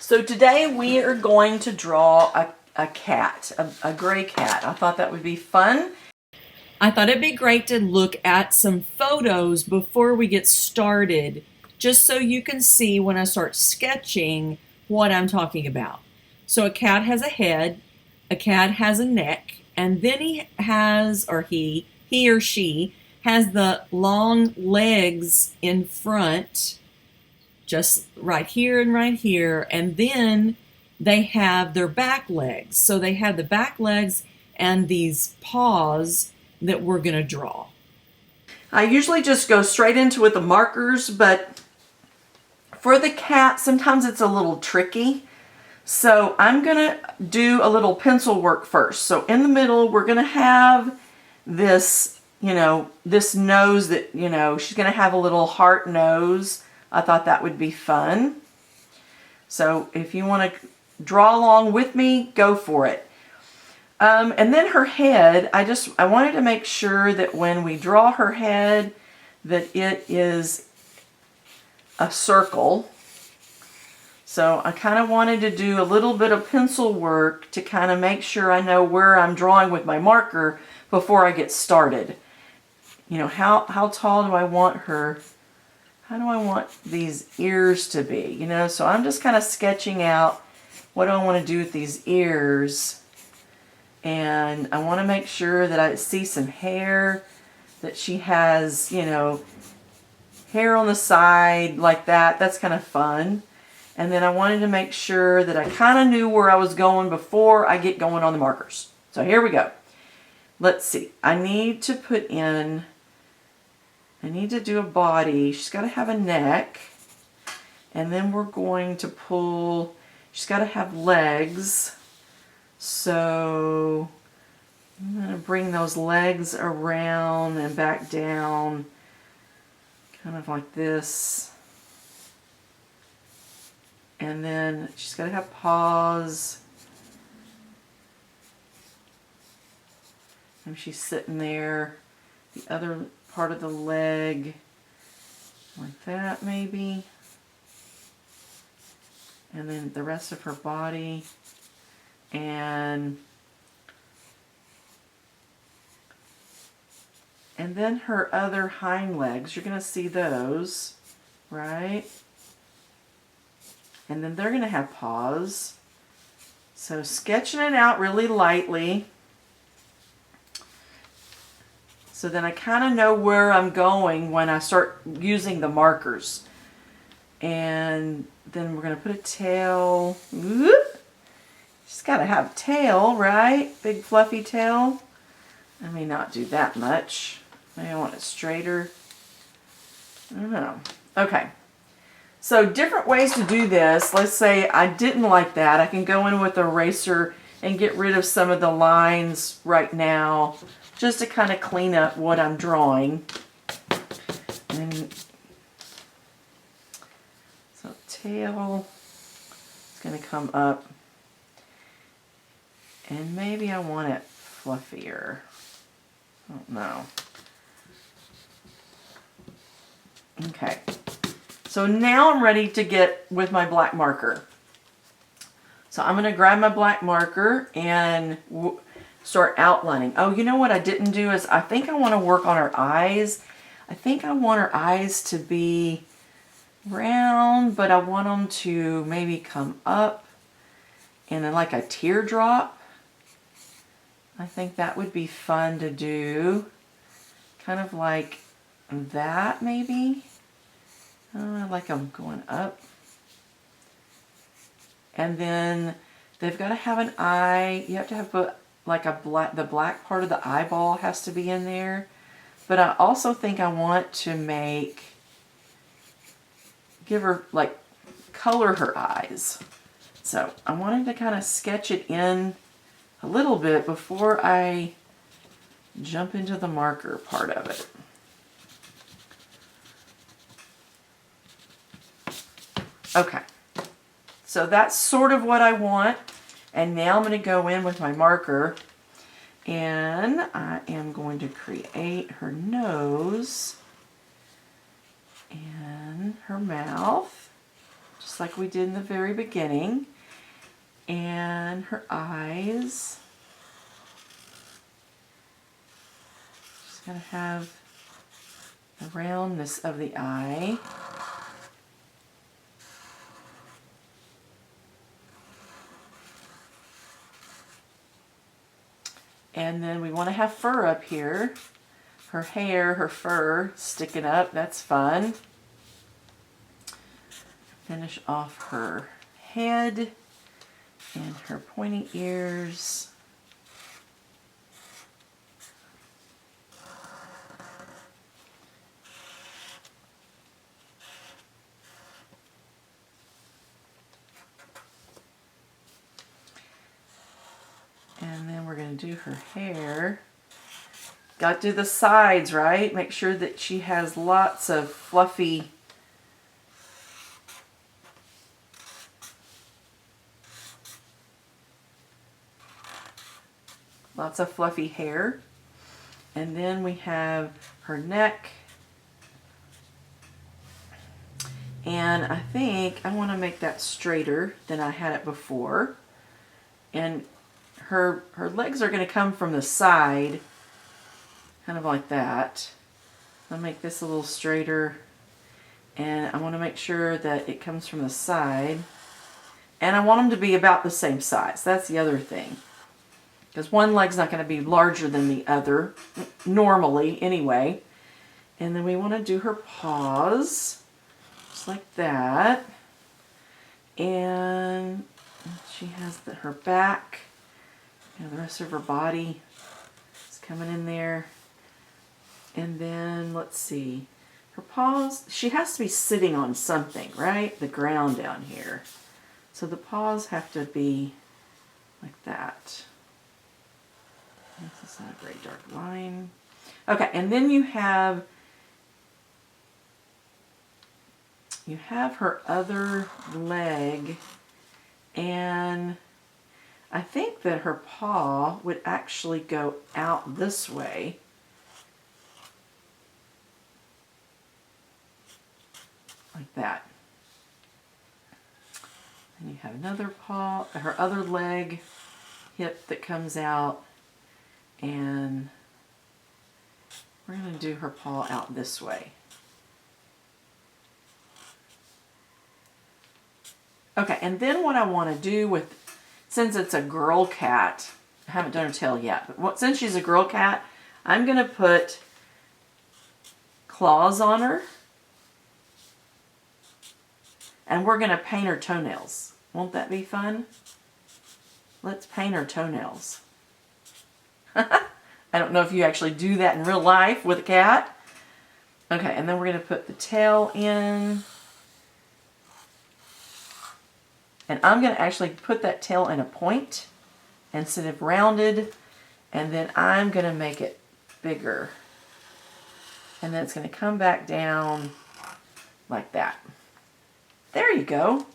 So today we are going to draw a cat, a gray cat. I thought that would be fun. I thought it'd be great to look at some photos before we get started, just so you can see when I start sketching what I'm talking about. So a cat has a head, a cat has a neck, and then he or she has the long legs in front, just right here and then they have their back legs. So they have the back legs and these paws that we're going to draw. I usually just go straight into with the markers, but for the cat, sometimes it's a little tricky. So I'm going to do a little pencil work first. So in the middle, we're going to have this, this nose that, she's going to have a little heart nose. I thought that would be fun. So if you want to draw along with me, go for it. And then her head, I wanted to make sure that when we draw her head, that it is a circle. So I kind of wanted to do a little bit of pencil work to kind of make sure I know where I'm drawing with my marker before I get started. How tall do I want her? How do I want these ears to be? So I'm just kind of sketching out what do I want to do with these ears. And I want to make sure that I see some hair, that she has, hair on the side like that. That's kind of fun. And then I wanted to make sure that I kind of knew where I was going before I get going on the markers. So here we go. Let's see. I need to do a body. She's got to have a neck. And then we're going to pull, she's got to have legs. So I'm going to bring those legs around and back down, kind of like this. And then she's got to have paws. And she's sitting there. The other part of the leg, like that maybe. And then the rest of her body. And then her other hind legs, you're going to see those, right? And then they're going to have paws. So sketching it out really lightly. So then I kind of know where I'm going when I start using the markers. And then we're going to put a tail. Whoop. She's got to have a tail, right? Big fluffy tail. I may not do that much. Maybe I want it straighter. I don't know. Okay. So different ways to do this. Let's say I didn't like that. I can go in with an eraser and get rid of some of the lines right now, just to kind of clean up what I'm drawing. And so tail is going to come up. And maybe I want it fluffier. I don't know. Okay. So now I'm ready to get with my black marker. So I'm going to grab my black marker and start outlining. Oh, you know what I didn't do is I think I want to work on her eyes. I think I want her eyes to be round, but I want them to maybe come up and then like a teardrop. I think that would be fun to do. Kind of like that maybe. Like them going up. And then they've got to have an eye. You have to have like the black part of the eyeball has to be in there. But I also think I want to give her, like, color her eyes. So I wanted to kind of sketch it in a little bit before I jump into the marker part of it. Okay, so that's sort of what I want. And now I'm going to go in with my marker and I am going to create her nose and her mouth. just like we did in the very beginning. And her eyes. Just going to have the roundness of the eye. And then we want to have fur up here. Her hair, her fur sticking up. That's fun. Finish off her head and her pointy ears. And then we're going to do her hair. Got to do the sides, right? Make sure that she has lots of fluffy hair. And then we have her neck. And I think I want to make that straighter than I had it before. And her legs are going to come from the side, kind of like that. I'll make this a little straighter. And I want to make sure that it comes from the side. And I want them to be about the same size. That's the other thing. Because one leg's not going to be larger than the other, normally anyway. And then we want to do her paws, just like that. And she has her back, the rest of her body is coming in there. And then, let's see, her paws, she has to be sitting on something, right? The ground down here. So the paws have to be like that. This is not a very dark line. Okay, and then you have her other leg, and I think that her paw would actually go out this way. Like that. And you have another paw, her other leg, hip that comes out. And we're going to do her paw out this way. Okay, and then what I want to do with, since it's a girl cat, I haven't done her tail yet, but since she's a girl cat, I'm going to put claws on her. And we're going to paint her toenails. Won't that be fun? Let's paint her toenails. I don't know if you actually do that in real life with a cat. Okay, and then we're going to put the tail in. And I'm going to actually put that tail in a point instead of rounded. And then I'm going to make it bigger. And then it's going to come back down like that. There you go.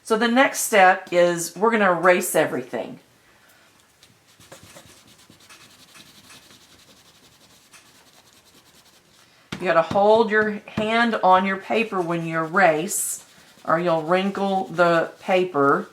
So the next step is we're going to erase everything. You got to hold your hand on your paper when you erase, or you'll wrinkle the paper.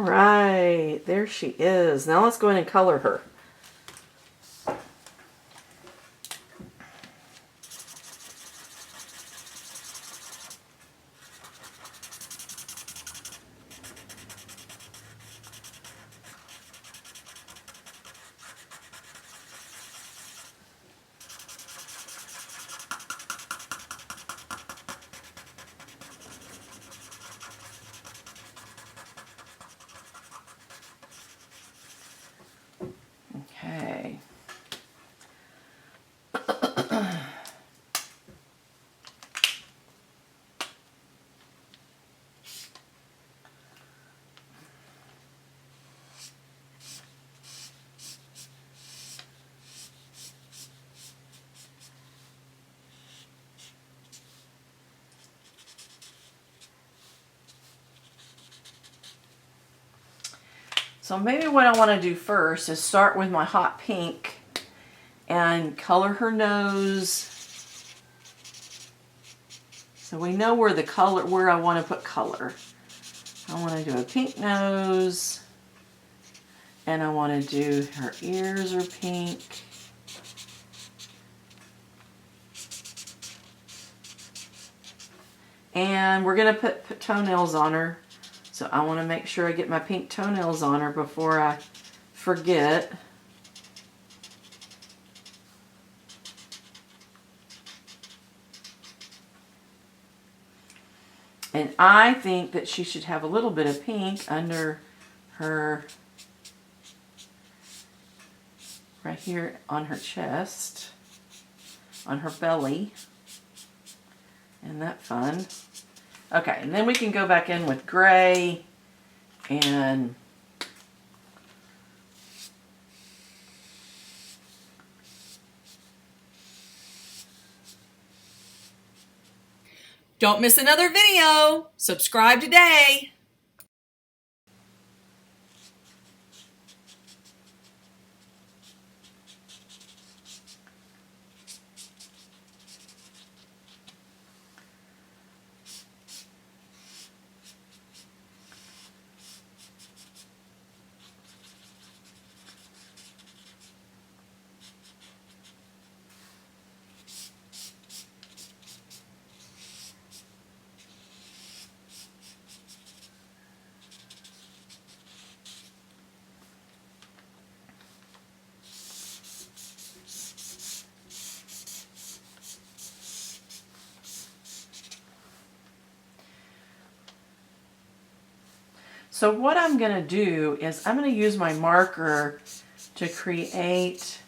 right, there she is. Now let's go in and color her. Okay. So maybe what I want to do first is start with my hot pink and color her nose. So we know where the color, where I want to put color. I want to do a pink nose, and I want to do her ears are pink. And we're going to put toenails on her. So I want to make sure I get my pink toenails on her before I forget. And I think that she should have a little bit of pink under her, right here on her chest, on her belly. Isn't that fun? Okay, and then we can go back in with gray and don't miss another video. Subscribe today. So what I'm going to do is I'm going to use my marker to create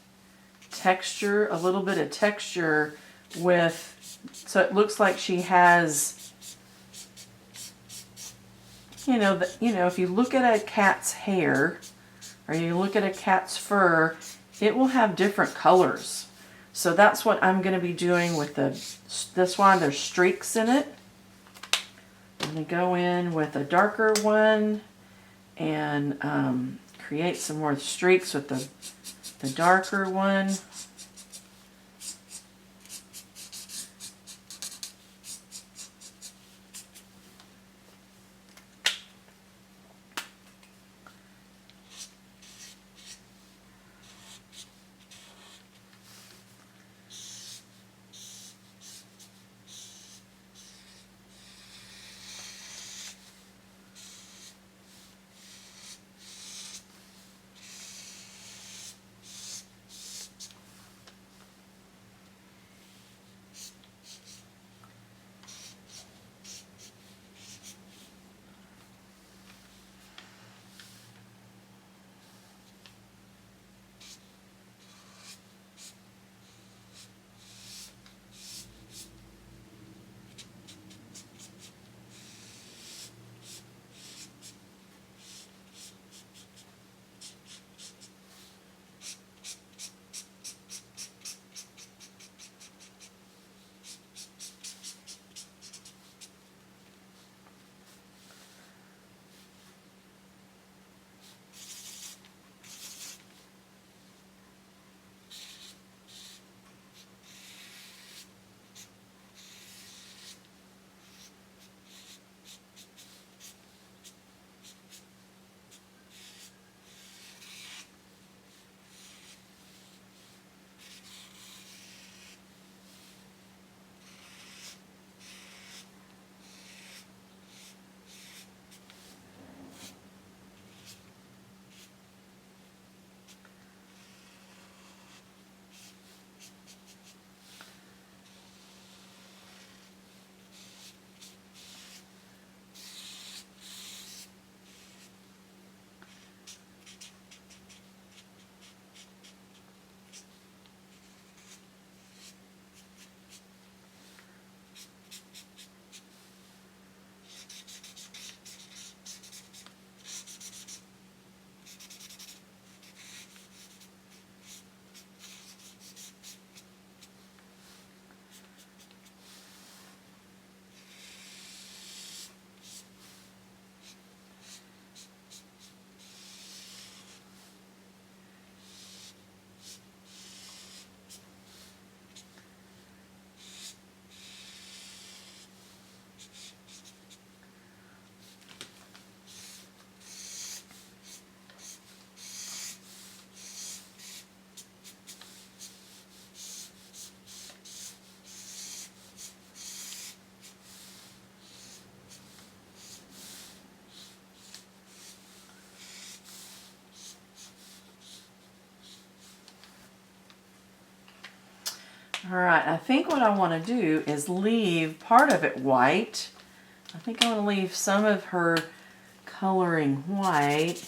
texture, a little bit of texture with, so it looks like she has, if you look at a cat's hair or you look at a cat's fur, it will have different colors. So that's what I'm going to be doing with this one. There's streaks in it. I'm going to go in with a darker one and create some more streaks with the darker one. All right, I think what I want to do is leave part of it white. I think I want to leave some of her coloring white,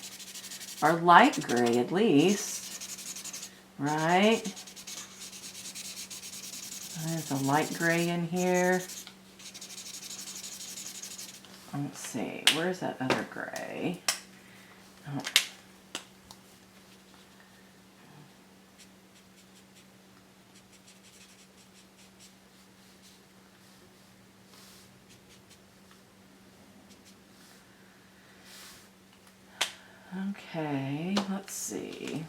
or light gray at least, right? There's a light gray in here. Let's see, where's that other gray? Oh. Okay, let's see.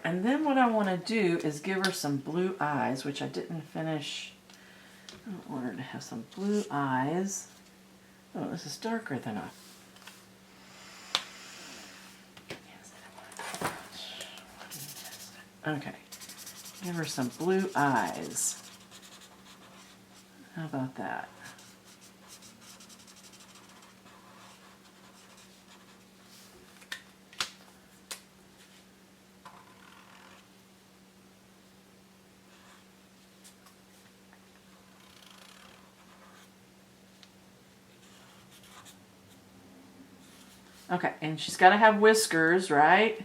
And then what I want to do is give her some blue eyes, which I didn't finish. I want her to have some blue eyes. Oh, this is darker than I. Okay, give her some blue eyes. How about that? Okay, and she's got to have whiskers, right?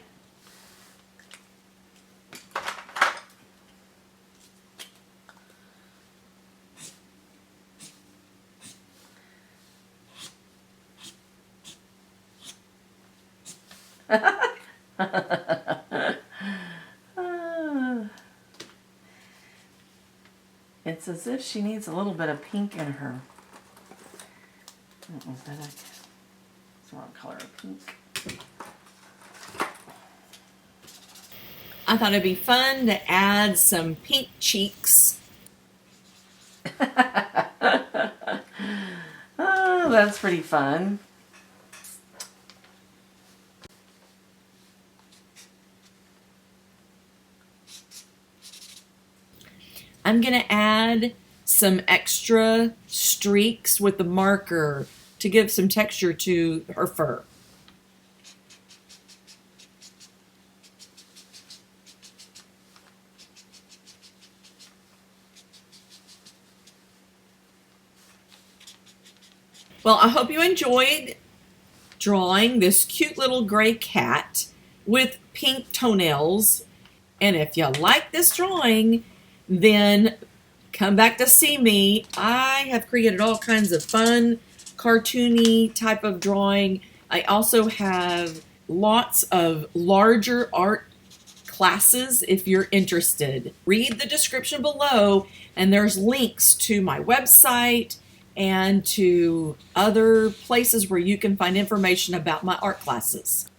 It's as if she needs a little bit of pink in her. Is that the wrong color of pink? I thought it'd be fun to add some pink cheeks. Oh, that's pretty fun. I'm going to add some extra streaks with the marker to give some texture to her fur. Well, I hope you enjoyed drawing this cute little gray cat with pink toenails. And if you like this drawing, then come back to see me. I have created all kinds of fun, cartoony type of drawing. I also have lots of larger art classes if you're interested. Read the description below, and there's links to my website and to other places where you can find information about my art classes.